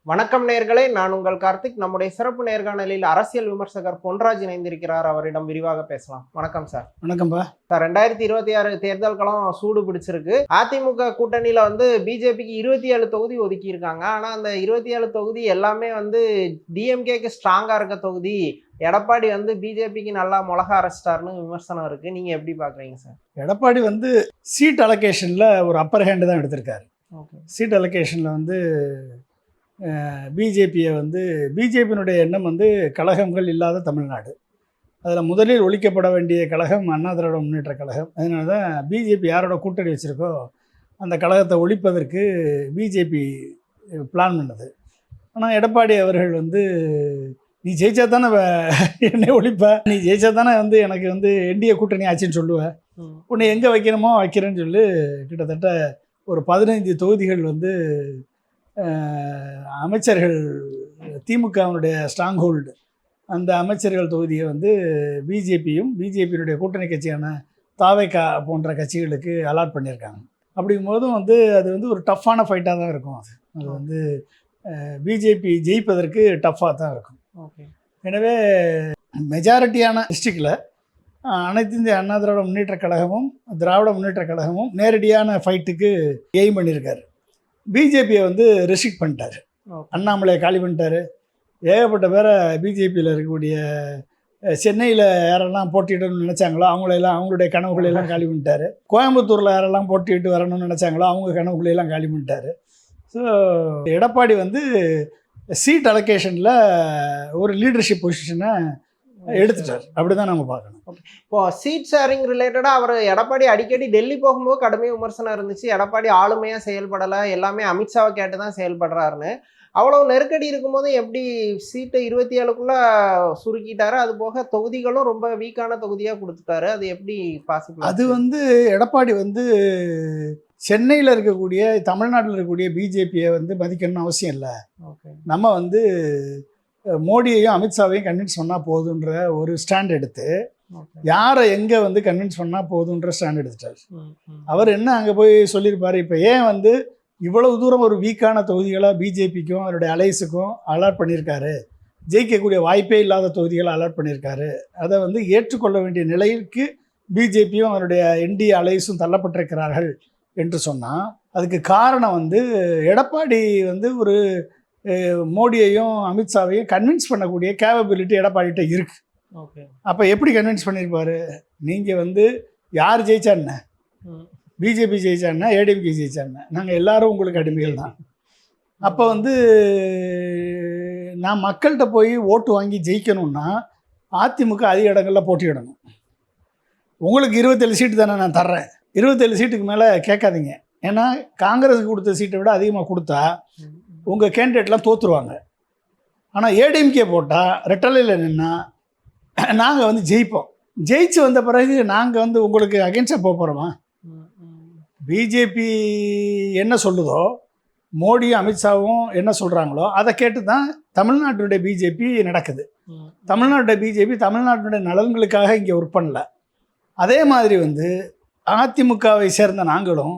வணக்கம் நேயர்களே, நான் உங்கள் கார்த்திக். நம்முடைய சிறப்பு நேர்காணலில் அரசியல் விமர்சகர் பொன்ராஜ் இணைந்திருக்கிறார். அவரிடம் விரிவாக பேசலாம். வணக்கம் சார். வணக்கம்பா சார், 2026 தேர்தல் களம் சூடு பிடிச்சிருக்கு. அதிமுக கூட்டணியில பிஜேபிக்கு 27 தொகுதி ஒதுக்கி இருக்காங்க. ஆனா அந்த 27 தொகுதி எல்லாமே டிஎம்கேக்கு ஸ்ட்ராங்கா இருக்க தொகுதி. எடப்பாடி பிஜேபிக்கு நல்லா மிளகா அரைச்சிட்டாருன்னு விமர்சனம் இருக்கு. நீங்க எப்படி பாக்குறீங்க சார்? எடப்பாடி சீட் அலோகேஷன்ல ஒரு அப்பர் ஹேண்டு தான் எடுத்திருக்காரு. சீட் அலோகேஷன்ல பிஜேபியை பிஜேபியினுடைய எண்ணம் கழகங்கள் இல்லாத தமிழ்நாடு. அதில் முதலில் ஒழிக்கப்பட வேண்டிய கழகம் அண்ணா திராவிட முன்னேற்ற கழகம். அதனால தான் பிஜேபி யாரோட கூட்டணி வச்சுருக்கோ அந்த கழகத்தை ஒழிப்பதற்கு பிஜேபி பிளான் பண்ணது. ஆனால் எடப்பாடி அவர்கள் நீ ஜெயிச்சா தானே என்னை ஒழிப்ப, நீ ஜெயிச்சா தானே எனக்கு என்டிஏ கூட்டணி ஆச்சுன்னு சொல்லுவேன், உன்னை எங்கே வைக்கணுமோ வைக்கிறேன்னு சொல்லி கிட்டத்தட்ட ஒரு 15 தொகுதிகள் அமைச்சர்கள் திமுகவினுடைய ஸ்ட்ராங் ஹோல்டு அந்த அமைச்சர்கள் தொகுதியை பிஜேபியும் பிஜேபியினுடைய கூட்டணி கட்சியான தாவேகா போன்ற கட்சிகளுக்கு அலாட் பண்ணியிருக்காங்க. அப்படிங்கும்போதும் அது ஒரு டஃப்பான ஃபைட்டாக தான் இருக்கும். அது பிஜேபி ஜெயிப்பதற்கு டஃப்பாக தான் இருக்கும். எனவே மெஜாரிட்டியான டிஸ்ட்ரிக்டில் அனைத்து இந்திய அண்ணா திராவிட முன்னேற்ற கழகமும் திராவிட முன்னேற்ற கழகமும் நேரடியான ஃபைட்டுக்கு எய்ம் பண்ணியிருக்காரு. பிஜேபியை ரெஸ்ட்ரிக்ட் பண்ணிட்டார். அண்ணாமலையை காலி பண்ணிட்டார். ஏகப்பட்ட பேரை பிஜேபியில் இருக்கக்கூடிய சென்னையில் யாரெல்லாம் போட்டியிடணும்னு நினச்சாங்களோ அவங்களுடைய கனவுகளையெல்லாம் காலி பண்ணிட்டார். கோயம்புத்தூரில் யாரெல்லாம் போட்டியிட்டு வரணும்னு நினச்சாங்களோ அவங்க கனவுகளையெல்லாம் காலி பண்ணிட்டார். ஸோ எடப்பாடி சீட் அலோகேஷனில் ஒரு லீடர்ஷிப் பொசிஷனை எடுத்துட்டார். அப்படிதான் நம்ம பார்க்கணும். இப்போ சீட் ஷேரிங் ரிலேட்டடா எடப்பாடி அடிக்கடி டெல்லி போகும்போது கடுமையாக விமர்சனம் இருந்துச்சு. எடப்பாடி ஆளுமையா செயல்படலை, எல்லாமே அமித்ஷாவை கேட்டு தான் செயல்படுறாருன்னு. அவ்வளவு நெருக்கடி இருக்கும்போது எப்படி சீட்டை 27க்குள்ள சுருக்கிட்டாரு? அது போக தொகுதிகளும் ரொம்ப வீக்கான தொகுதியா கொடுத்துட்டாரு. அது எப்படி பாசிபிள்? அது எடப்பாடி சென்னையில் இருக்கக்கூடிய தமிழ்நாட்டில் இருக்கக்கூடிய பிஜேபியை மதிக்கணும்னு அவசியம் இல்லை. நம்ம மோடியையும் அமித்ஷாவையும் கன்வின்ஸ் பண்ணால் போதுன்ற ஒரு ஸ்டாண்ட் எடுத்து யாரை எங்கே கன்வின்ஸ் பண்ணால் போதுன்ற ஸ்டாண்ட் எடுத்துட்டார். அவர் என்ன அங்கே போய் சொல்லியிருப்பார்? இப்போ ஏன் இவ்வளவு தூரம் ஒரு வீக்கான தொகுதிகளாக பிஜேபிக்கும் அவருடைய அலைஸுக்கும் அலாட் பண்ணியிருக்காரு, ஜெயிக்கக்கூடிய வாய்ப்பே இல்லாத தொகுதிகளை அலாட் பண்ணியிருக்காரு. அதை ஏற்றுக்கொள்ள வேண்டிய நிலைக்கு பிஜேபியும் அவருடைய என்டிஏ அலைஸும் தள்ளப்பட்டிருக்கிறார்கள் என்று சொன்னால் அதுக்கு காரணம் எடப்பாடி ஒரு மோடியையும் அமித்ஷாவையும் கன்வின்ஸ் பண்ணக்கூடிய கேப்பபிலிட்டி எடப்பாடிகிட்ட இருக்கு. அப்போ எப்படி கன்வின்ஸ் பண்ணியிருப்பாரு? நீங்கள் யார் ஜெயிச்சா என்ன, பிஜேபி ஜெயிச்சா என்ன, ஏடிஎம்கே ஜெயிச்சா என்ன, நாங்கள் எல்லாரும் உங்களுக்கு அடிமைகள் தான். அப்போ நான் மக்கள்கிட்ட போய் ஓட்டு வாங்கி ஜெயிக்கணும்னா அதிமுக அதிக இடங்களில் போட்டியிடணும். உங்களுக்கு 27 சீட்டு தானே நான் தர்றேன், 27 சீட்டுக்கு மேலே கேட்காதீங்க. ஏன்னா காங்கிரஸுக்கு கொடுத்த சீட்டை விட அதிகமாக கொடுத்தா உங்கள் கேண்டிடேட்லாம் தோற்றுருவாங்க. ஆனால் ஏடிஎம்கே போட்டால் ரெட்டலையில் நின்னா நாங்கள் ஜெயிப்போம். ஜெயிச்சு வந்த பிறகு நாங்கள் உங்களுக்கு அகென்ஸ்டாக போக போகிறோமா? பிஜேபி என்ன சொல்லுதோ, மோடியும் அமித்ஷாவும் என்ன சொல்கிறாங்களோ அதை கேட்டு தான் தமிழ்நாட்டுடைய பிஜேபி நடக்குது. தமிழ்நாட்டுடைய பிஜேபி தமிழ்நாட்டுடைய நலன்களுக்காக இங்கே ஒர்க் பண்ணல. அதே மாதிரி அதிமுகவை சேர்ந்த நாங்களும்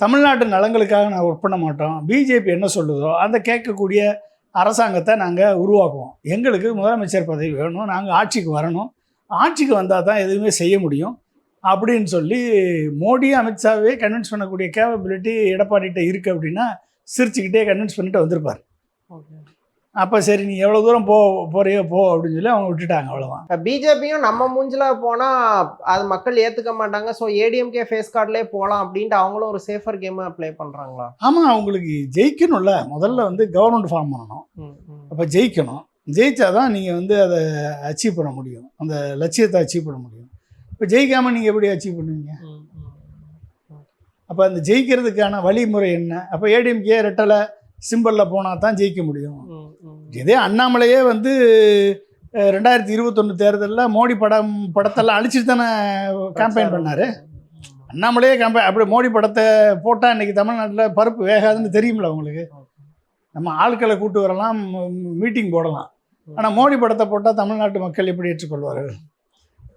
தமிழ்நாட்டு நலங்களுக்காக நான் ஒர்க் பண்ண மாட்டோம். பிஜேபி என்ன சொல்லுதோ அந்த கேட்கக்கூடிய அரசாங்கத்தை நாங்கள் உருவாக்குவோம். எங்களுக்கு முதலமைச்சர் பதவி வேணும், நாங்கள் ஆட்சிக்கு வரணும், ஆட்சிக்கு வந்தால் தான் எதுவுமே செய்ய முடியும் அப்படின்னு சொல்லி மோடி அமித்ஷாவே கன்வின்ஸ் பண்ணக்கூடிய கேப்பபிலிட்டி எடப்பாடிகிட்ட இருக்குது. அப்படின்னா சிரிச்சுக்கிட்டே கன்வின்ஸ் பண்ணிட்டு வந்திருப்பார். அப்போ சரி நீ எவ்வளோ தூரம் போறியோ போ அப்படின்னு சொல்லி அவங்க விட்டுட்டாங்க. அவ்வளோதான். பிஜேபியும் நம்ம மூஞ்சில் போனால் அது மக்கள் ஏற்றுக்க மாட்டாங்க. ஸோ ஏடிஎம்கே ஃபேஸ் கார்ட்லேயே போகலாம் அப்படின்ட்டு அவங்களும் ஒரு சேஃபர் கேமை ப்ளே பண்ணுறாங்களா? ஆமாம், அவங்களுக்கு ஜெயிக்கணும்ல. முதல்ல கவர்மெண்ட் ஃபார்ம் பண்ணணும். அப்போ ஜெயிக்கணும். ஜெயிச்சாதான் நீங்கள் அதை அச்சீவ் பண்ண முடியும், அந்த லட்சியத்தை அச்சீவ் பண்ண முடியும். இப்போ ஜெயிக்காமல் நீங்கள் எப்படி அச்சீவ் பண்ணுவீங்க? அப்போ அந்த ஜெயிக்கிறதுக்கான வழிமுறை என்ன? அப்போ ஏடிஎம்கே ரெட்டலை சிம்பிளில் போனால் தான் ஜெயிக்க முடியும். இதே அண்ணாமலையே 2021 தேர்தலில் மோடி படத்தெல்லாம் அழிச்சிட்டு தானே கேம்பெயின் பண்ணார். அண்ணாமலையே கேம்பெயின் அப்படி மோடி படத்தை போட்டால் இன்றைக்கி தமிழ்நாட்டில் பருப்பு வேகாதுன்னு தெரியுமில்ல உங்களுக்கு. நம்ம ஆட்களை கூட்டு வரலாம், மீட்டிங் போடலாம். ஆனால் மோடி படத்தை போட்டால் தமிழ்நாட்டு மக்கள் எப்படி ஏற்றுக்கொள்வார்கள்?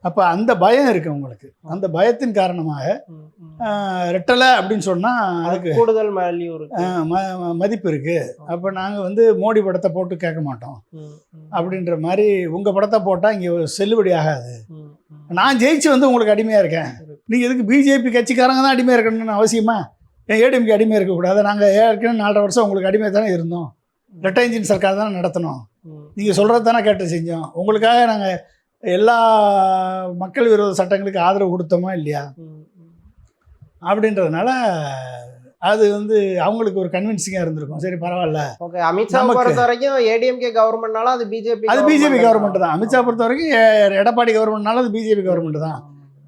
அப்போ அந்த பயம் இருக்குது உங்களுக்கு. அந்த பயத்தின் காரணமாக ரெட்டலை அப்படின்னு சொன்னால் அதுக்கு கூடுதல் வேல்யூ இருக்கு, மதிப்பு இருக்குது. அப்போ நாங்கள் வந்து மோடி படத்தை போட்டு கேட்க மாட்டோம் அப்படின்ற மாதிரி உங்கள் படத்தை போட்டால் இங்கே செல்லுபடி ஆகாது. நான் ஜெயிச்சு வந்து உங்களுக்கு அடிமையாக இருக்கேன், நீங்கள் எதுக்கு பிஜேபி கட்சிக்காரங்க தான் அடிமையாக இருக்கணும்னு அவசியமா? ஏன் ஏடிஎம்கே அடிமையாக இருக்கக்கூடாது? நாங்கள் ஏற்கனவே 4.5 வருஷம் உங்களுக்கு அடிமையாக தானே இருந்தோம், ரெட்டை இன்ஜின் சர்க்கார் தானே நடத்தணும், நீங்கள் சொல்கிறது தானே கேட்டு செஞ்சோம், உங்களுக்காக நாங்கள் எல்லா மக்கள் விரோத சட்டங்களுக்கு ஆதரவு கொடுத்தோமா இல்லையா? அப்படின்றதுனால அது வந்து அவங்களுக்கு ஒரு கன்வின்சிங்காக இருந்திருக்கும். சரி பரவாயில்ல. ஓகே, அமித்ஷா பொறுத்த வரைக்கும் ஏடிஎம்கே கவர்மெண்ட்னால அது பிஜேபி கவர்மெண்ட் தான். அமித்ஷா பொறுத்த வரைக்கும் எடப்பாடி கவர்மெண்ட்னால அது பிஜேபி கவர்மெண்ட் தான்.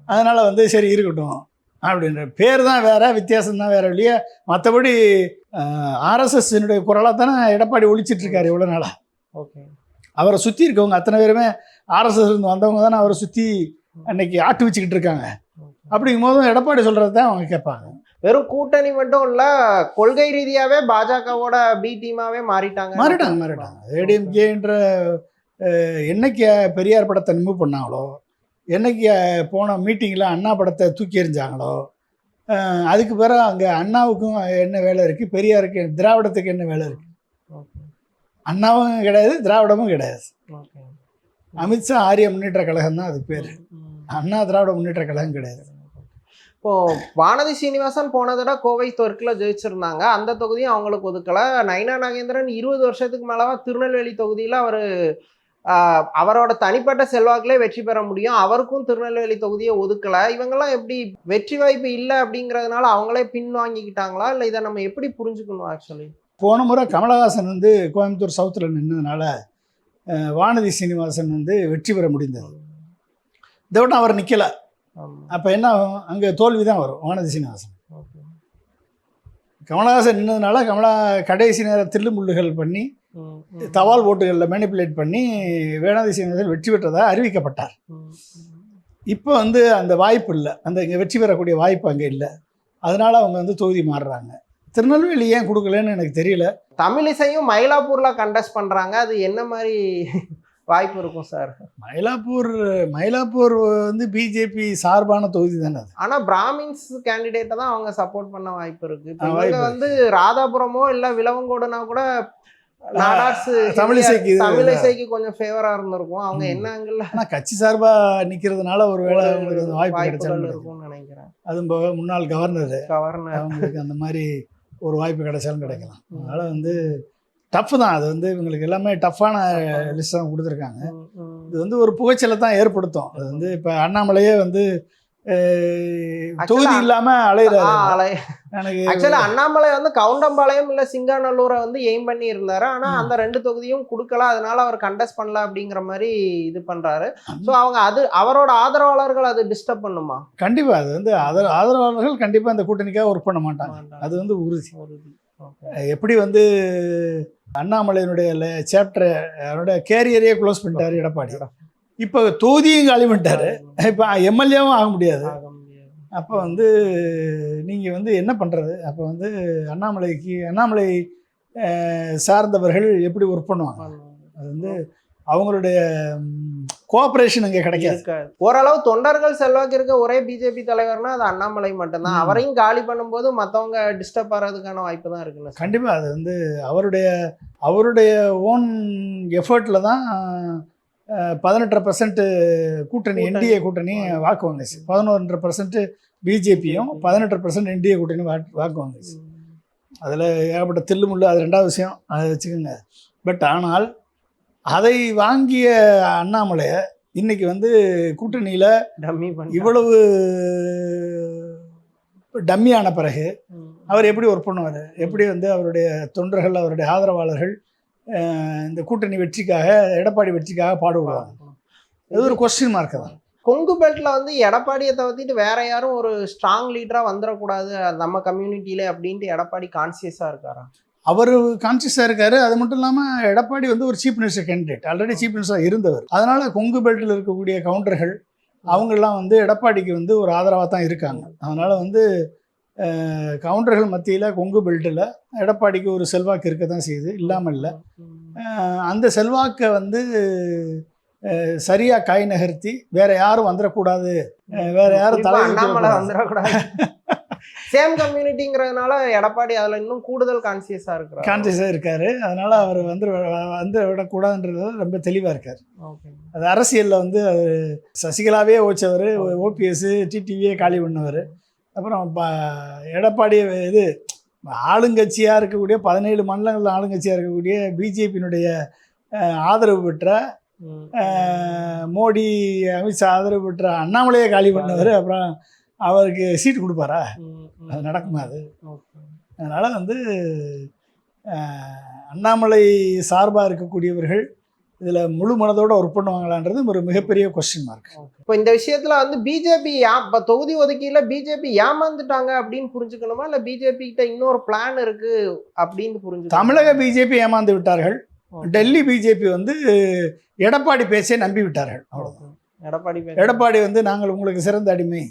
அதனால் வந்து சரி இருக்கட்டும் அப்படின்ற பேர் தான் வேறு, வித்தியாசம் தான் வேறு இல்லையா? மற்றபடி ஆர்எஸ்எஸ்னுடைய குரலாக தானே எடப்பாடி ஒழிச்சிட்ருக்காரு இவ்வளோ நாளாக. ஓகே, அவரை சுற்றி இருக்கவங்க அத்தனை பேருமே ஆர்எஸ்எஸ் இருந்து வந்தவங்க தானே அவரை சுற்றி அன்னைக்கு ஆட்டு வச்சுக்கிட்டு இருக்காங்க. அப்படிங்கும் போதும் எடப்பாடி சொல்கிறது தான் அவங்க கேட்பாங்க. வெறும் கூட்டணி மட்டும் இல்ல, கொள்கை ரீதியாவே பாஜகவோட பி டீமாவே மாறிட்டாங்க. ஏடிஎம்கேன்ற என்னைக்கு பெரியார் படத்தை ரிமூவ் பண்ணாங்களோ, என்னைக்கு போன மீட்டிங்கில் அண்ணா படத்தை தூக்கி எறிஞ்சாங்களோ, அதுக்கு பிறகு அங்கே அண்ணாவுக்கும் என்ன வேலை இருக்குது, பெரியாருக்கு திராவிடத்துக்கு என்ன வேலை இருக்குது? அண்ணாவும் கிடையாது, திராவிடமும் கிடையாது. அமித்ஷா ஆரிய முன்னேற்ற கழகம் தான் அதுக்கு பேர், அண்ணா திராவிட முன்னேற்ற கழகம் கிடையாது. இப்போ வானதி சீனிவாசன் போன தடவை கோவை தெற்குல ஜெயிச்சிருந்தாங்க, அந்த தொகுதியும் அவங்களுக்கு ஒதுக்கல. நயினா நாகேந்திரன் 20 வருஷத்துக்கு மேலவா திருநெல்வேலி தொகுதியில் அவரோட தனிப்பட்ட செல்வாக்கிலே வெற்றி பெற முடியும், அவருக்கும் திருநெல்வேலி தொகுதியை ஒதுக்கல. இவங்கெல்லாம் எப்படி வெற்றி வாய்ப்பு இல்லை அப்படிங்கிறதுனால அவங்களே பின்வாங்கிக்கிட்டாங்களா, இல்லை இதை நம்ம எப்படி புரிஞ்சுக்கணும்? ஆக்சுவலி போன முறை கமலஹாசன் வந்து கோயம்புத்தூர் சவுத்தில் நின்றதுனால வானதி சீனிவாசன் வந்து வெற்றி பெற முடிந்தது. இதை விட அவர் நிற்கலை. அப்போ என்ன ஆகும்? அங்கே தோல்வி தான் வரும் வானதி சீனிவாசன். கமலஹாசன் நின்றதுனால கடைசி நேரம் தில்லுமுள்ளுகள் பண்ணி தபால் ஓட்டுகளில் மேனிப்புலேட் பண்ணி வானதி சீனிவாசன் வெற்றி பெற்றதாக அறிவிக்கப்பட்டார். இப்போ வந்து அந்த வாய்ப்பு இல்லை, அந்த இங்கே வெற்றி பெறக்கூடிய வாய்ப்பு அங்கே இல்லை. அதனால் அவங்க வந்து தொகுதி மாறுறாங்க. திருநெல்வேலி ஏன் கொடுக்கலன்னு எனக்கு தெரியல. தமிழிசையும் மயிலாப்பூர்ல கண்டெஸ்ட் பண்றாங்க, அது என்ன மாதிரி வாய்ப்பு இருக்கும் சார்? மயிலாப்பூர் வந்து பிஜேபி சார்பான தொகுதி தானே அது. ஆனா பிராமின்ஸ் கேண்டிடேட்டை தான் அவங்க சப்போர்ட் பண்ண வாய்ப்பு இருக்கு. இவங்க வந்து ராதாபுரமோ இல்ல விலவங்கோடுனா கூட தமிழிசைக்கு கொஞ்சம் ஃபேவரா இருந்திருக்கும். அவங்க என்ன ஆங்கிள் கட்சி சார்பா நிக்கிறதுனால ஒரு வேளை அவங்களுக்கு வாய்ப்பு கிடைச்சாலும் நினைக்கிறேன். அதுவும் போக முன்னாள் கவர்னர் அவங்களுக்கு அந்த மாதிரி ஒரு வாய்ப்பு கிடைச்சாலும் கிடைக்கலாம். அதனால வந்து டஃப் தான் அது. வந்து இவங்களுக்கு எல்லாமே டஃப்பான லிஸ்ட் தான் கொடுத்துருக்காங்க. இது வந்து ஒரு புகைச்சலை தான் ஏற்படுத்தும். அது வந்து இப்போ அண்ணாமலையே வந்து தொகுதி இல்லாம அலையிறாரு. ஆக்சுவலா அண்ணாமலை வந்து கவுண்டம்பாளையம் இல்ல சிங்காநல்லூரை வந்து எய்ம் பண்ணி இருந்தாரு. ஆனா அந்த 2 தொகுதியும் கொடுக்கல, அதனால அவர் கண்டெஸ்ட் பண்ணல அப்படிங்கிற மாதிரி இது பண்றாரு. ஸோ அவங்க அவரோட ஆதரவாளர்கள் அது டிஸ்டர்ப் பண்ணுமா? கண்டிப்பா அது வந்து ஆதரவாளர்கள் கண்டிப்பா அந்த கூட்டணிக்காக ஒர்க் பண்ண மாட்டாங்க, அது வந்து உறுதி. எப்படி வந்து அண்ணாமலையினுடைய சாப்டர் அவரோட கேரியரையே க்ளோஸ் பண்ணிட்டாரு எடப்பாடி, இப்போ தொகுதியும் காலி பண்ணிட்டாரு, இப்போ எம்எல்ஏவும் ஆக முடியாது. அப்போ வந்து நீங்கள் வந்து என்ன பண்ணுறது? அப்போ வந்து அண்ணாமலை சார்ந்தவர்கள் எப்படி ஒர்க் பண்ணுவாங்க? அது வந்து அவங்களுடைய கோஆப்ரேஷன் இங்கே கிடைக்காது. ஓரளவு தொண்டர்கள் செல்வாக்கு இருக்க ஒரே பிஜேபி தலைவர்னா அது அண்ணாமலை மட்டும்தான். அவரையும் காலி பண்ணும்போது மற்றவங்க டிஸ்டர்ப் ஆகிறதுக்கான வாய்ப்பு தான் இருக்குல்ல. கண்டிப்பாக அது வந்து அவருடைய ஓன் எஃபர்ட்டில் தான் 18% கூட்டணி என்டிஏ கூட்டணி வாக்கு வந்துச்சு. 11.5% பிஜேபியும் 18% என்டிஏ கூட்டணி வாக்கு வந்துச்சு. அதில் ஏகப்பட்ட தில்லுமுள்ளு, அது 2வது விஷயம், அதை வச்சுக்கோங்க. பட் ஆனால் அதை வாங்கிய அண்ணாமலையை இன்னைக்கு வந்து கூட்டணியில் இவ்வளவு டம்மியான பிறகு அவர் எப்படி ஒர்க் பண்ணுவார்? எப்படி வந்து அவருடைய தொண்டர்கள், அவருடைய ஆதரவாளர்கள் இந்த கூட்டணி வெற்றிக்காக, எடப்பாடி வெற்றிக்காக பாடுபடுவாங்க? அது ஒரு கொஸ்டின் மார்க் தான். கொங்கு பெல்ட்ல வந்து எடப்பாடியை தவிர்த்துட்டு வேற யாரும் ஒரு ஸ்ட்ராங் லீடரா வந்துடக்கூடாது நம்ம கம்யூனிட்டியில அப்படின்ட்டு எடப்பாடி கான்சியஸா இருக்காரா? அவர் கான்சியஸாக இருக்காரு. அது மட்டும் இல்லாமல் எடப்பாடி வந்து ஒரு chief minister candidate, already chief மினிஸ்டராக இருந்தவர். அதனால் கொங்கு பெல்ட்டில் இருக்கக்கூடிய கவுண்டர்கள் அவங்கெல்லாம் வந்து எடப்பாடிக்கு வந்து ஒரு ஆதரவாக தான் இருக்காங்க. அதனால் வந்து கவுண்டர்கள் மத்தியில் கொங்கு பெல்ட்டில் எடப்பாடிக்கு ஒரு செல்வாக்கு இருக்க தான் செய்யுது, இல்லாமல் இல்லை. அந்த செல்வாக்கை வந்து சரியாக கை நகர்த்தி வேற யாரும் வந்துடக்கூடாது, வேற யாரும் குறிப்பா தலை அண்ணாமலை வந்துடக்கூடாது. சேம் கம்யூனிட்டிங்கிறதுனால எடப்பாடி அதுல இன்னும் கூடுதல் கான்சியஸா இருக்கிறார். கான்சியஸாக இருக்கார். அதனால் அவர் வந்து விடக்கூடாதுன்றது ரொம்ப தெளிவாக இருக்கார். ஓகே. அது அரசியலில் வந்து அவர் சசிகலாவே ஓச்சவர், ஓபிஎஸ் டிடிவியே காலி பண்ணவர். அப்புறம் எடப்பாடி இது ஆளுங்கட்சியாக இருக்கக்கூடிய 17 மாநிலங்களில் ஆளுங்கட்சியாக இருக்கக்கூடிய பிஜேபியினுடைய ஆதரவு பெற்ற மோடி அமித்ஷா ஆதரவு பெற்ற அண்ணாமலையே காலி பண்ணவர். அப்புறம் அவருக்கு சீட்டு கொடுப்பாரா? அது நடக்குமா? அது அதனால் வந்து அண்ணாமலை சார்பாக இருக்கக்கூடியவர்கள் இதில் முழு மனதோடு ஒர்க் பண்ணுவாங்களான்றது ஒரு மிகப்பெரிய கொஸ்டின் மார்க். இப்போ இந்த விஷயத்தில் வந்து பிஜேபி இப்போ தொகுதி ஒதுக்கீட்டில் பிஜேபி ஏமாந்துட்டாங்க அப்படின்னு புரிஞ்சுக்கணுமா, இல்லை பிஜேபி கிட்ட இன்னொரு பிளான் இருக்கு அப்படின்னு புரிஞ்சு? தமிழக பிஜேபி ஏமாந்து விட்டார்கள். டெல்லி பிஜேபி வந்து எடப்பாடி பேச்சை நம்பி விட்டார்கள். அவ்வளோதான். எடப்பாடி வந்து நாங்கள் உங்களுக்கு சிறந்த அடிமை,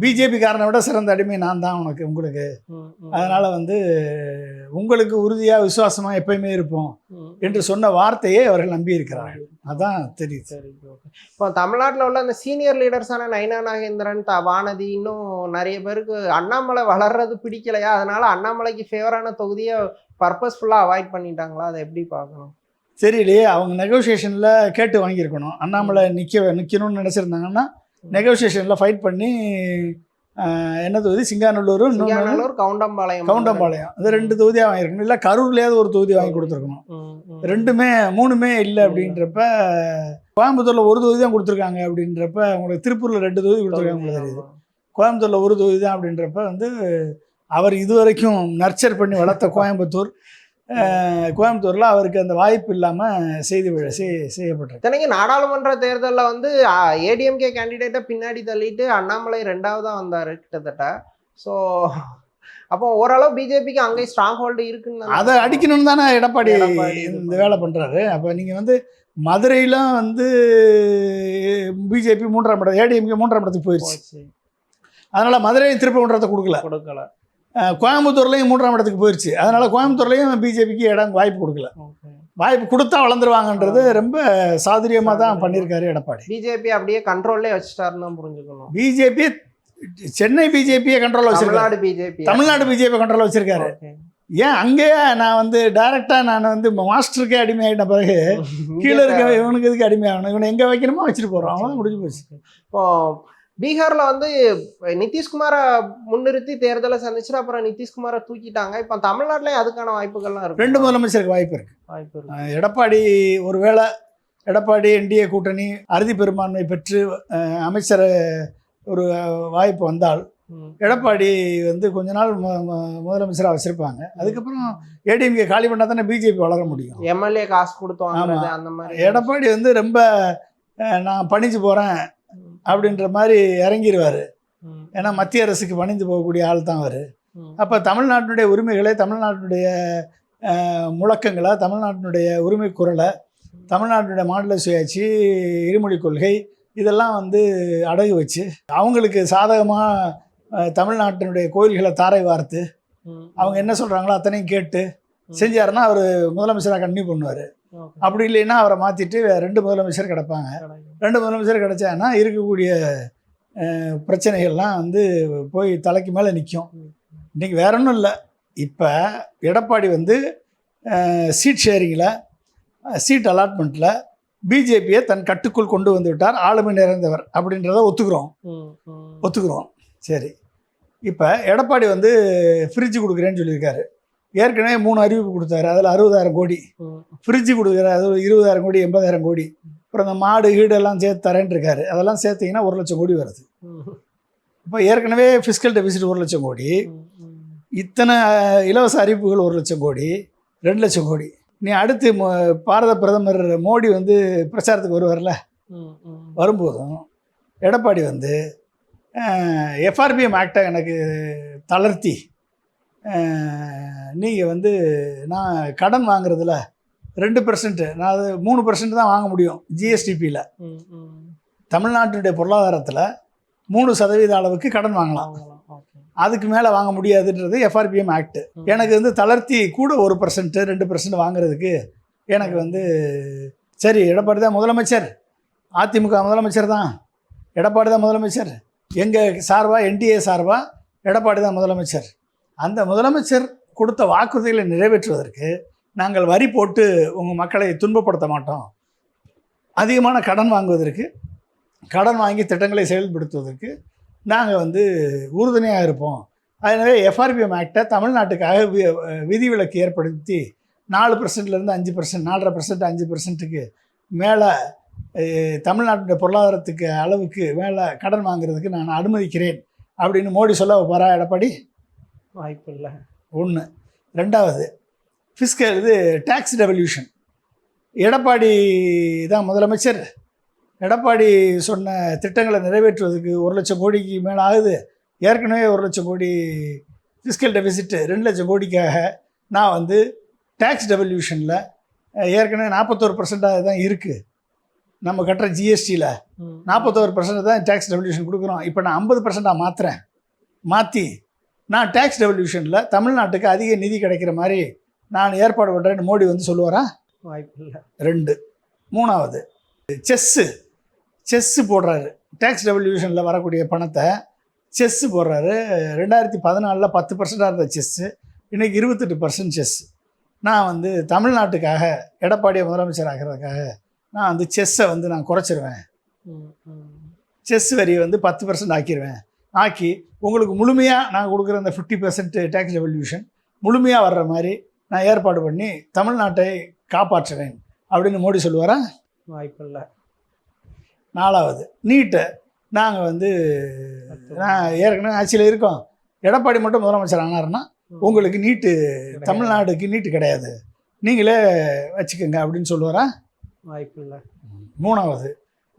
பிஜேபி காரனை விட சிறந்த அடிமை நான் தான் உங்களுக்கு, அதனால வந்து உங்களுக்கு உறுதியாக விசுவாசமாக எப்பயுமே இருப்போம் என்று சொன்ன வார்த்தையை அவர்கள் நம்பி இருக்கிறார்கள். அதான் தெரியுது. இப்போ தமிழ்நாட்டில் உள்ள அந்த சீனியர் லீடர்ஸான நயினா நாகேந்திரன், வானதி, இன்னும் நிறைய பேருக்கு அண்ணாமலை வளர்றது பிடிக்கலையா, அதனால அண்ணாமலைக்கு ஃபேவரான தொகுதியை பர்பஸ்ஃபுல்லாக அவாய்ட் பண்ணிட்டாங்களா? அதை எப்படி பார்க்கணும்? தெரியலையே. அவங்க நெகோசியேஷனில் கேட்டு வாங்கியிருக்கணும். அண்ணாமலை நிற்கணும்னு நினச்சிருந்தாங்கன்னா நெகோசியேஷனில் ஃபைட் பண்ணி என்ன தொகுதி, சிங்காநல்லூர், கவுண்டம்பாளையம், அது 2 தொகுதியாக வாங்கியிருக்கணும். இல்லை கரூர்லேயாவது ஒரு தொகுதி வாங்கி கொடுத்துருக்கணும். 3மே இல்லை அப்படின்றப்ப கோயம்புத்தூரில் ஒரு தொகுதி தான் கொடுத்துருக்காங்க. அப்படின்றப்ப உங்களுக்கு திருப்பூரில் 2 தொகுதி கொடுத்துருக்காங்க தெரியுது. கோயம்புத்தூரில் ஒரு தொகுதி தான் அப்படின்றப்ப வந்து அவர் இதுவரைக்கும் நர்ச்சர் பண்ணி வளர்த்த கோயம்புத்தூரில் அவருக்கு அந்த வாய்ப்பு இல்லாமல் செய்யப்பட்டிருக்கு. இத்தனைக்கு நாடாளுமன்ற தேர்தலில் வந்து ஏடிஎம்கே கேண்டிடேட்டை பின்னாடி தள்ளிட்டு அண்ணாமலை 2ஆவதாக வந்தார் கிட்டத்தட்ட. ஸோ அப்போ ஓரளவு பிஜேபிக்கு அங்கே ஸ்ட்ராங் ஹோல்டு இருக்குன்னு அதை அடிக்கணும்னு தானே எடப்பாடி இந்த வேலை பண்ணுறாரு. அப்போ நீங்கள் வந்து மதுரையிலும் வந்து பிஜேபி 3ஆம் இடம், ஏடிஎம்கே 3ஆம் இடத்துக்கு போயிடுச்சு. அதனால் மதுரையும் திருப்பூன்றதை கொடுக்கல. கோயம்புத்தூர்லையும் 3ஆம் இடத்துக்கு போயிடுச்சு. அதனால் கோயம்புத்தூர்லையும் பிஜேபிக்கு வாய்ப்பு கொடுக்கல. வாய்ப்பு கொடுத்தா வளர்ந்துருவாங்கன்றது ரொம்ப சாதுரியமாக தான் பண்ணியிருக்காரு எடப்பாடி. பிஜேபி அப்படியே கண்ட்ரோல்லே வச்சுட்டாருன்னு தான் புரிஞ்சுக்கணும். பிஜேபி சென்னை பிஜேபியை கண்ட்ரோல் வச்சிருக்காரு, தமிழ்நாடு பிஜேபி கண்ட்ரோல் வச்சிருக்காரு. ஏன் அங்கேயே நான் வந்து டைரெக்டாக நான் வந்து மாஸ்டருக்கே அடிமையாகிட்ட பிறகு கீழே இருக்க இவனுக்கு எதுக்கு அடிமையாகணும், இவனை எங்கே வைக்கணுமோ வச்சுட்டு போகிறோம், அவ்வளோதான் முடிஞ்சு போச்சு. இப்போ பீகார்ல வந்து நிதிஷ்குமாரை முன்னிறுத்தி தேர்தலை சந்திச்சுட்டு அப்புறம் நிதிஷ்குமாரை தூக்கிட்டாங்க. இப்போ தமிழ்நாட்டிலேயே அதுக்கான வாய்ப்புகள்லாம் இருக்கு. 2 முதலமைச்சருக்கு வாய்ப்பு இருக்கு. எடப்பாடி ஒருவேளை என்டிஏ கூட்டணி அறுதி பெரும்பான்மை பெற்று அமைச்சர் ஒரு வாய்ப்பு வந்தால் எடப்பாடி வந்து கொஞ்ச நாள் முதலமைச்சராக வச்சிருப்பாங்க. அதுக்கப்புறம் ஏடிஎம்கே காலி பண்ணால் தானே பிஜேபி வளர முடியும். எம்எல்ஏ காசு கொடுத்தோம் அந்த மாதிரி. எடப்பாடி வந்து ரொம்ப நான் பணிஞ்சு போகிறேன் அப்படின்ற மாதிரி இறங்கிடுவார். ஏன்னா மத்திய அரசுக்கு பணிந்து போகக்கூடிய ஆள் தான் அவர். அப்போ தமிழ்நாட்டினுடைய உரிமைகளை, தமிழ்நாட்டினுடைய முழக்கங்களை, தமிழ்நாட்டினுடைய உரிமை குரலை, தமிழ்நாட்டினுடைய மாநில சுயாட்சி, இருமொழி கொள்கை இதெல்லாம் வந்து அடகு வச்சு அவங்களுக்கு சாதகமாக தமிழ்நாட்டினுடைய கோயில்களை தாரை வார்த்து அவங்க என்ன சொல்கிறாங்களோ அத்தனையும் கேட்டு செஞ்சாருன்னா அவர் முதலமைச்சராக கன்டினியூ பண்ணுவார். அப்படி இல்லைன்னா அவரை மாற்றிட்டு 2 முதலமைச்சர் கிடப்பாங்க. 2 முதலமைச்சர் கிடச்சாங்கன்னா இருக்கக்கூடிய பிரச்சனைகள்லாம் வந்து போய் தலைக்கு மேலே நிற்கும். இன்றைக்கி வேற ஒன்றும் இல்லை. இப்போ எடப்பாடி வந்து சீட் ஷேரிங்கில், சீட் அலாட்மெண்ட்டில் பிஜேபியை தன் கட்டுக்குள் கொண்டு வந்து விட்டார். ஆளுமை நிறைந்தவர் அப்படின்றத ஒத்துக்கிறோம். சரி, இப்போ எடப்பாடி வந்து ஃப்ரிட்ஜ் கொடுக்குறேன்னு சொல்லியிருக்காரு. ஏற்கனவே 3 அறிவிப்பு கொடுத்தாரு. அதில் 60,000 கோடி ஃப்ரிட்ஜு கொடுக்குறாரு. அது 20,000 கோடி, 80,000 கோடி. அப்புறம் இந்த மாடு கீடெல்லாம் சேர்த்து தரேன் இருக்காரு. அதெல்லாம் சேர்த்திங்கன்னா 1 லட்சம் கோடி வருது. இப்போ ஏற்கனவே ஃபிஸ்கல் டெபிசிட் 1 லட்சம் கோடி, இத்தனை இலவச அறிவிப்புகள் 1 லட்சம் கோடி, 2 லட்சம் கோடி. நீ அடுத்து பாரத பிரதமர் மோடி வந்து பிரச்சாரத்துக்கு வருவார்ல, வரும்போதும் எடப்பாடி வந்து எஃப்ஆர்பிஎம் ஆக்டை எனக்கு தளர்த்தி நீங்கள் வந்து நான் கடன் வாங்குறதுல 2%, நான் அது 3% தான் வாங்க முடியும் ஜிஎஸ்டிபியில். தமிழ்நாட்டினுடைய பொருளாதாரத்தில் 3% அளவுக்கு கடன் வாங்கலாம், அதுக்கு மேலே வாங்க முடியாதுன்றது எஃப்ஆர்பிஎம் ஆக்ட். எனக்கு வந்து தளர்த்தி கூட 1%, 2% வாங்குறதுக்கு எனக்கு வந்து சரி, எடப்பாடி தான் முதலமைச்சர், அதிமுக முதலமைச்சர் தான், எடப்பாடி தான் முதலமைச்சர், எங்கள் சார்பாக என்டிஏ சார்பாக எடப்பாடி தான் முதலமைச்சர். அந்த முதலமைச்சர் கொடுத்த வாக்குறுதிகளை நிறைவேற்றுவதற்கு நாங்கள் வரி போட்டு உங்கள் மக்களை துன்பப்படுத்த மாட்டோம், அதிகமான கடன் வாங்குவதற்கு, கடன் வாங்கி திட்டங்களை செயல்படுத்துவதற்கு நாங்கள் வந்து உறுதுணையாக இருப்போம். அதனால எஃப்ஆர்பிஎம் ஆக்டை தமிழ்நாட்டுக்காக விதிவிலக்கு ஏற்படுத்தி 4%லேருந்து 5%, 4.5%, 5%க்கு மேலே தமிழ்நாட்டுடைய பொருளாதாரத்துக்கு அளவுக்கு மேலே கடன் வாங்குறதுக்கு நான் அனுமதிக்கிறேன் அப்படின்னு மோடி சொல்ல போகிறா எடப்பாடி? வாய்ப்பு இல்லை. ஒன்று. ரெண்டாவது, ஃபிஸ்கல் டேக்ஸ் ரெவல்யூஷன். எடப்பாடி தான் முதலமைச்சர், எடப்பாடி சொன்ன திட்டங்களை நிறைவேற்றுவதற்கு 1,00,000 கோடிக்கு மேலே ஆகுது. ஏற்கனவே 1,00,000 கோடி ஃபிஸ்கல் டெபிசிட்டு 2,00,000 கோடிக்காக நான் வந்து டேக்ஸ் ரெவல்யூஷனில் ஏற்கனவே 41% தான் இருக்குது. நம்ம கட்டுற ஜிஎஸ்டியில் 41% தான் டேக்ஸ் ரெவல்யூஷன் கொடுக்குறோம். இப்போ நான் 50% மாற்றி நான் டேக்ஸ் ரெவல்யூஷனில் தமிழ்நாட்டுக்கு அதிக நிதி கிடைக்கிற மாதிரி நான் ஏற்பாடு பண்ணுறேன்னு மோடி வந்து சொல்லுவாரா? வாய்ப்பு இல்லை. 2. மூணாவது, செஸ்ஸு போடுறாரு. டேக்ஸ் ரெவல்யூஷனில் வரக்கூடிய பணத்தை செஸ்ஸு போடுறாரு. 2014 10% இருந்த செஸ்ஸு இன்றைக்கி 28% செஸ். நான் வந்து தமிழ்நாட்டுக்காக எடப்பாடியை முதலமைச்சர் ஆகிறதுக்காக நான் வந்து செஸ்ஸை வந்து நான் குறைச்சிருவேன், செஸ் வரியை வந்து 10% ஆக்கிடுவேன், ஆக்கி உங்களுக்கு முழுமையாக நான் கொடுக்குற அந்த 50% டேக்ஸ் ரெவல்யூஷன் முழுமையாக வர்ற மாதிரி நான் ஏற்பாடு பண்ணி தமிழ்நாட்டை காப்பாற்றுவேன் அப்படின்னு மோடி சொல்லுவாரா? வாய்ப்பு இல்லை. 4வது, நீட்டை நாங்கள் வந்து நான் ஏற்கனவே ஆட்சியில் இருக்கோம், எடப்பாடி மட்டும் முதலமைச்சர் ஆனாருன்னா உங்களுக்கு நீட்டு, தமிழ்நாடுக்கு நீட்டு கிடையாது, நீங்களே வச்சுக்கோங்க அப்படின்னு சொல்லுவாரா? வாய்ப்பு இல்லை. 3வது,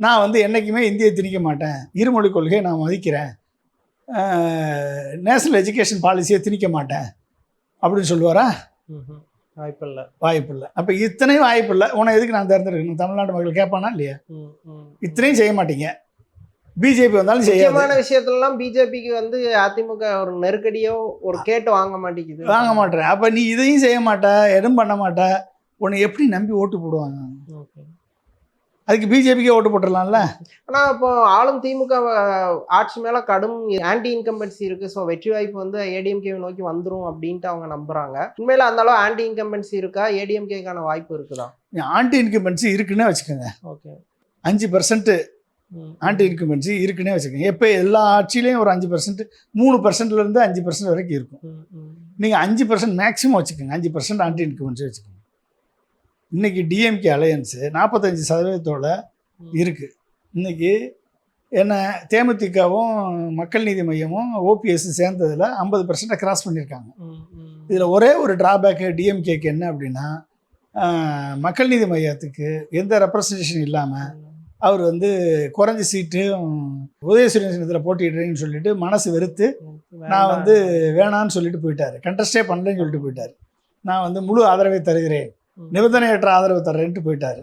நான் வந்து என்றைக்குமே இந்தியை திணிக்க மாட்டேன், இருமொழி கொள்கையை நான் மதிக்கிறேன், நேஷனல் எஜுகேஷன் பாலிசியை திணிக்க மாட்டேன் அப்படின்னு சொல்லுவாரா? வாய்ப்பு இல்லை. வாய்ப்பு இல்லை. அப்போ இத்தனையும் வாய்ப்பு இல்லை. உன்னை எதுக்கு நான் தேர்ந்தெடுக்கணும்? தமிழ்நாட்டு மக்கள் கேட்பானா இல்லையா? இத்தனையும் செய்ய மாட்டீங்க. பிஜேபி வந்தாலும் முக்கியமான விஷயத்துலலாம் பிஜேபிக்கு வந்து அதிமுக ஒரு நெருக்கடியோ ஒரு கேட்டு வாங்க மாட்டேன். அப்போ நீ இதையும் செய்ய மாட்ட, எதுவும் பண்ண மாட்ட, உன்னை எப்படி நம்பி ஓட்டு போடுவாங்க? அதுக்கு பிஜேபிக்கே ஓட்டு போட்டுடலாம்ல. ஆனால் இப்போ ஆளும் திமுக ஆட்சி மேலே கடும் ஆன்டி இன்கம்பன்சி இருக்குது. ஸோ வெற்றி வாய்ப்பு வந்து ஏடிஎம்கே நோக்கி வந்துடும் அப்படின்ட்டு அவங்க நம்புகிறாங்க. உண்மையில் அந்த அளவு ஆன்டி இன்கம்பன்சி இருக்கா? ஏடிஎம்கேக்கான வாய்ப்பு இருக்குதா? ஆன்டி இன்கம்பன்சி இருக்குன்னே வச்சுக்கோங்க. ஓகே, 5% ஆன்டி இன்கம்பன்சி இருக்குன்னே வச்சுக்கோங்க. எப்போ எல்லா ஆட்சியிலையும் ஒரு 5%, 3%லேருந்து 5% வரைக்கும் இருக்கும். நீங்கள் 5% மேக்ஸிமம் வச்சுக்கோங்க, 5% ஆன்டி இன்கம்பன்சி வச்சுக்கோங்க. இன்றைக்கி டிஎம்கே அலையன்ஸு 45% இருக்குது. இன்றைக்கி என்ன தேமுதிகவும் மக்கள் நீதி மையமும் ஓபிஎஸ் சேர்ந்ததில் 50% கிராஸ் பண்ணியிருக்காங்க. இதில் ஒரே ஒரு ட்ராபேக்கு டிஎம்கேக்கு என்ன அப்படின்னா, மக்கள் நீதி மையத்துக்கு எந்த ரெப்ரசன்டேஷன் இல்லாமல் அவர் வந்து குறைஞ்ச சீட்டு உதயசூரியன் சின்னத்தில் போட்டிடுறேன்னு சொல்லிட்டு மனசு வெறுத்து நான் வந்து வேணான்னு சொல்லிட்டு போயிட்டார், கண்டஸ்டே பண்ணலன்னு சொல்லிட்டு போயிட்டார். நான் வந்து முழு ஆதரவை தருகிறேன், நிபந்தனையற்ற ஆதரவு தர்றேன்ட்டு போயிட்டார்.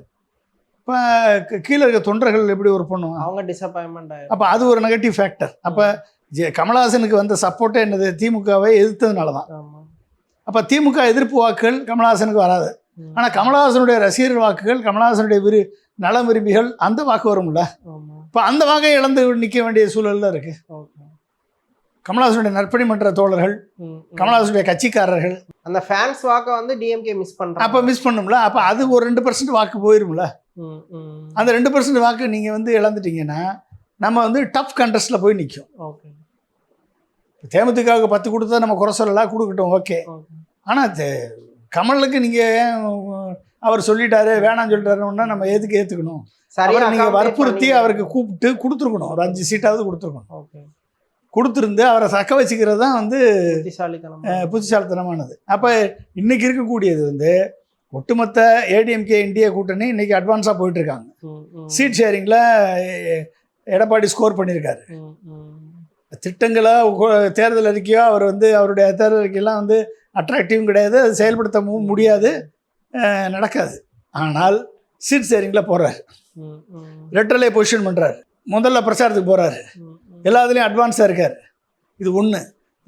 இப்போ கீழே இருக்க தொண்டர்கள் எப்படி ஒரு பண்ணுவாங்க? அவங்க டிசப்பாயின்மெண்ட் ஆகும். அப்போ அது ஒரு நெகட்டிவ் ஃபேக்டர். அப்போ கமலஹாசனுக்கு வந்த சப்போர்ட்டே என்னது? திமுகவை எதிர்த்ததுனால தான். அப்போ திமுக எதிர்ப்பு வாக்குகள் கமலஹாசனுக்கு வராது. ஆனால் கமலஹாசனுடைய ரசிகர் வாக்குகள், கமலஹாசனுடைய நலம் விரும்பிகள், அந்த வாக்கு வரும்ல. இப்போ அந்த வாக்கை இழந்து நிற்க வேண்டிய சூழலில் இருக்குது. கமலஹாசனுடைய நற்பணி மன்ற தோழர்கள், கமலஹாசனுடைய கட்சிக்காரர்கள், அந்த ஃபேன்ஸ் வாக்கை வந்து டிஎம்கே மிஸ் பண்ணுறாங்க. அப்போ மிஸ் பண்ணும்ல. அப்போ அது ஒரு 2% வாக்கு போயிரும்ல. அந்த 2% வாக்கு நீங்கள் வந்து இழந்துட்டீங்கன்னா நம்ம வந்து டஃப் கண்டஸ்ட்டில் போய் நிற்கும். ஓகே, தேமுதிகவுக்கு 10 கொடுத்தா நம்ம குறை சொல்லலாம், கொடுக்கட்டும், ஓகே. ஆனால் கமலுக்கு நீங்கள் அவர் சொல்லிட்டாரு வேணான்னு சொல்லிட்டாருன்னா நம்ம எதுக்கு ஏற்றுக்கணும்? அவரை நீங்கள் வற்புறுத்தி அவருக்கு கூப்பிட்டு கொடுத்துருக்கணும், ஒரு 5 சீட்டாவது கொடுத்துருக்கணும். ஓகே, கொடுத்துருந்து அவரை தக்க வச்சுக்கிறது தான் வந்து புத்திசாலித்தனமானது. அப்போ இன்றைக்கி இருக்கக்கூடியது வந்து ஒட்டுமொத்த ஏடிஎம்கே இந்தியா கூட்டணி இன்றைக்கி அட்வான்ஸாக போயிட்டுருக்காங்க. சீட் ஷேரிங்கில் எடப்பாடி ஸ்கோர் பண்ணியிருக்காரு. திட்டங்களோ தேர்தல் அறிக்கையோ அவர் வந்து அவருடைய தேர்தல் அறிக்கையெல்லாம் வந்து அட்ராக்டிவும் கிடையாது, அது செயல்படுத்த முடியாது, நடக்காது. ஆனால் சீட் ஷேரிங்கில் போகிறார், ரெட்டலை பொசிஷன் பண்ணுறாரு, முதல்ல பிரச்சாரத்துக்கு போகிறாரு, எல்லாத்துலேயும் அட்வான்ஸாக இருக்கார். இது ஒன்று.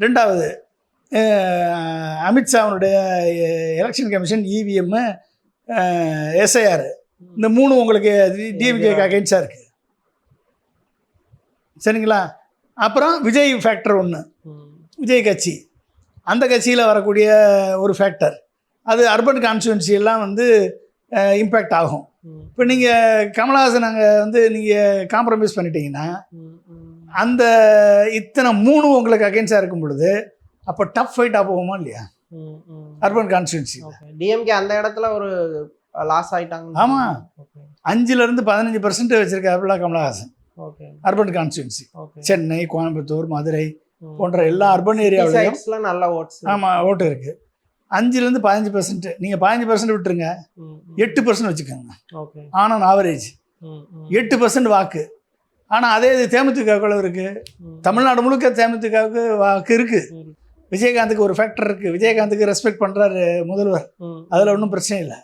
ரெண்டாவது, அமித்ஷாவுடைய எலெக்ஷன் கமிஷன் இவிஎம்மு எஸ்ஐஆர் இந்த 3 உங்களுக்கு டிஎம்கேக்கு அகைன்ஸ்டாக இருக்குது. சரிங்களா? அப்புறம் விஜய் ஃபேக்டர் ஒன்று, விஜய் கட்சி, அந்த கட்சியில் வரக்கூடிய ஒரு ஃபேக்டர், அது அர்பன் கான்ஸ்டுவன்சி எல்லாம் வந்து இம்பேக்ட் ஆகும். இப்போ நீங்கள் கமலஹாசன் அங்கே வந்து நீங்கள் காம்ப்ரமைஸ் பண்ணிட்டீங்கன்னா அந்த இத்தனை 3 உங்களுக்கு அகைன்ஸ்டாக இருக்கும் பொழுது அப்போ டஃப் ஃபைட்டாக போகுமா இல்லையா அர்பன் கான்ஸ்டுவன்சி? டிஎம்கே அந்த இடத்துல ஒரு லாஸ் ஆயிட்டாங்க. ஆமாம், 5% 15% வச்சிருக்காருல கமலஹாசன் அர்பன் கான்ஸ்டுவன்சி. சென்னை, கோயம்புத்தூர், மதுரை போன்ற எல்லா அர்பன் ஏரியாவிலும் நல்ல ஓட்ஸ். ஆமாம், ஓட்டு இருக்குது. 5% 15%, நீங்கள் 15% விட்டுருங்க, 8% வச்சுக்கோங்க. ஆனால் ஆவரேஜ் 8% வாக்கு. ஆனால் அதே இது தேமுதிகவுக்குள்ள இருக்குது. தமிழ்நாடு முழுக்க தேமுதிகவுக்கு வாக்கு இருக்குது. விஜயகாந்துக்கு ஒரு ஃபேக்டர் இருக்குது. விஜயகாந்துக்கு ரெஸ்பெக்ட் பண்ணுறாரு முதல்வர், அதில் ஒன்றும் பிரச்சனை இல்லை.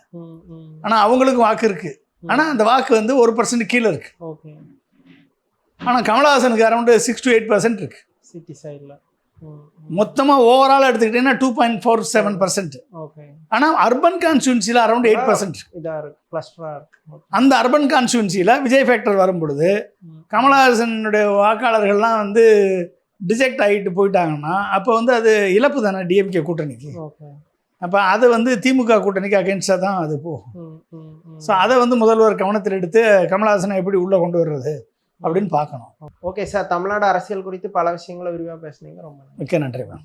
ஆனால் அவங்களுக்கும் வாக்கு இருக்குது. ஆனால் அந்த வாக்கு வந்து 1% கீழே இருக்குது. ஆனால் கமலஹாசனுக்கு அரௌண்டு 6 to 8% இருக்குது சிட்டி சைடில். மொத்தமாக ஓவரால் எடுத்துக்கிட்டிங்கன்னா 2.47%. ஆனால் அர்பன் கான்ஸ்டுவன்சியில் அரௌண்ட் 8% இதாக இருக்குது, கிளஸ்டராக இருக்குது. அந்த அர்பன் கான்ஸ்டுவன்சியில் விஜய் ஃபேக்டர் வரும் பொழுது கமலஹாசனுடைய வாக்காளர்கள்லாம் வந்து டிஜெக்ட் ஆகிட்டு போயிட்டாங்கன்னா அப்போ வந்து அது இழப்பு தானே டிஎம்கே கூட்டணிக்கு. அப்போ அது வந்து திமுக கூட்டணிக்கு அகேன்ஸ்டாக தான் அது போகும். ஸோ அதை வந்து முதல்வர் கவனத்தில் எடுத்து கமலஹாசனை எப்படி உள்ளே கொண்டு வர்றது அப்படின்னு பார்க்கணும். ஓகே சார், தமிழ்நாடு அரசியல் குறித்து பல விஷயங்களை விரிவாக பேசுனீங்க. ரொம்ப மிக்க நன்றி மேம்.